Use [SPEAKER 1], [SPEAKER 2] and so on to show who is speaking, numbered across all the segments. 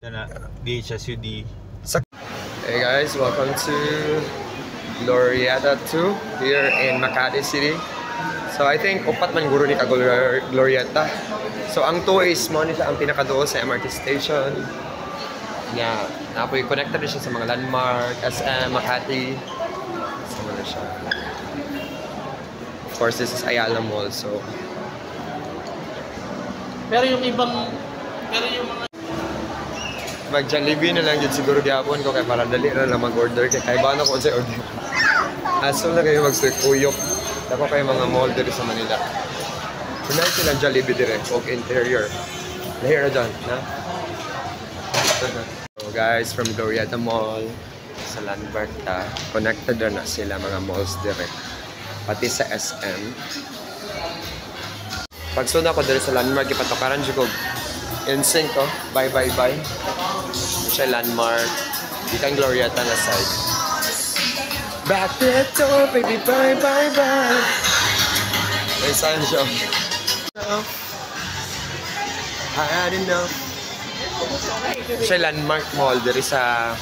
[SPEAKER 1] BHSUD.
[SPEAKER 2] Hey guys, welcome to Glorieta 2 here in Makati City. So I think upat man guro ni ka Glorieta. So ang 2 is mo ni siya ang pinakadool sa MRT station. Yeah, napoy connected na siya sa mga landmark, SM, Makati. So na siya. Of course, this is Ayala Mall, so
[SPEAKER 3] pero yung mga
[SPEAKER 2] mag-Jollibee na lang yun siguro gihapon ko kaya para dali na lang mag-order kaya kaibahan ako sa order. Aso na kayo mag-uyok. Dapat kayo mga mall dito sa Manila. Kunay silang Jollibee dire, og interior. Lahir na dyan, na? So guys, from Glorieta Mall sa Landmark ta, connected na sila mga malls dire. Pati sa SM. Pag suna ko dire sa Landmark, ipatokaran dyan ko in-sync ko. Bye, bye, bye. Siya Landmark. Di kang Glorieta na side. Back to the door, baby, bye, bye, bye. May sign siya. I had enough. Siya Landmark Mall diri sa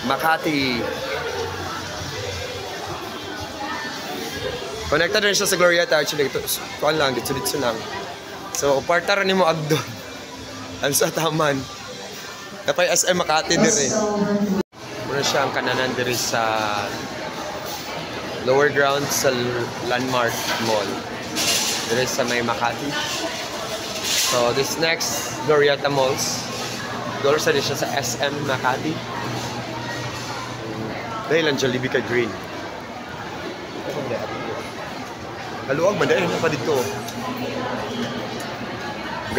[SPEAKER 2] Makati. Connected rin siya sa Glorieta actually. Kuan lang, dito lang. So, partara ni mo agdon. Ano sa taman. Kapay SM Makati diri. Muna siya ang kananan diri sa lower ground sa Landmark Mall. Diri sa may Makati. So this next Glorieta Malls. Doon sa siya sa SM Makati. Dahil ang Jollibee ka green. Haluag man dahil na pa dito.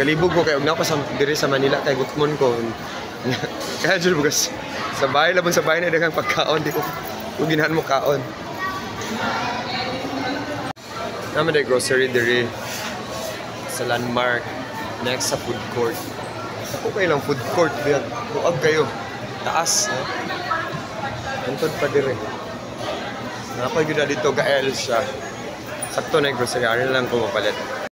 [SPEAKER 2] Galibog ko kayo na pa diri sa Manila kay gutmon ko. Kaya dyan bukas sa bahay labang sa bahay na dagang pagkaon di ko ginahan mo kaon. Naman na grocery diri sa Landmark next sa food court. Ako kayo lang food court diyan. Luag kayo. Taas. Antod pa diri. Napag yun na dito gael siya. Sakto na yung grocery. Ano lang ko mapalit.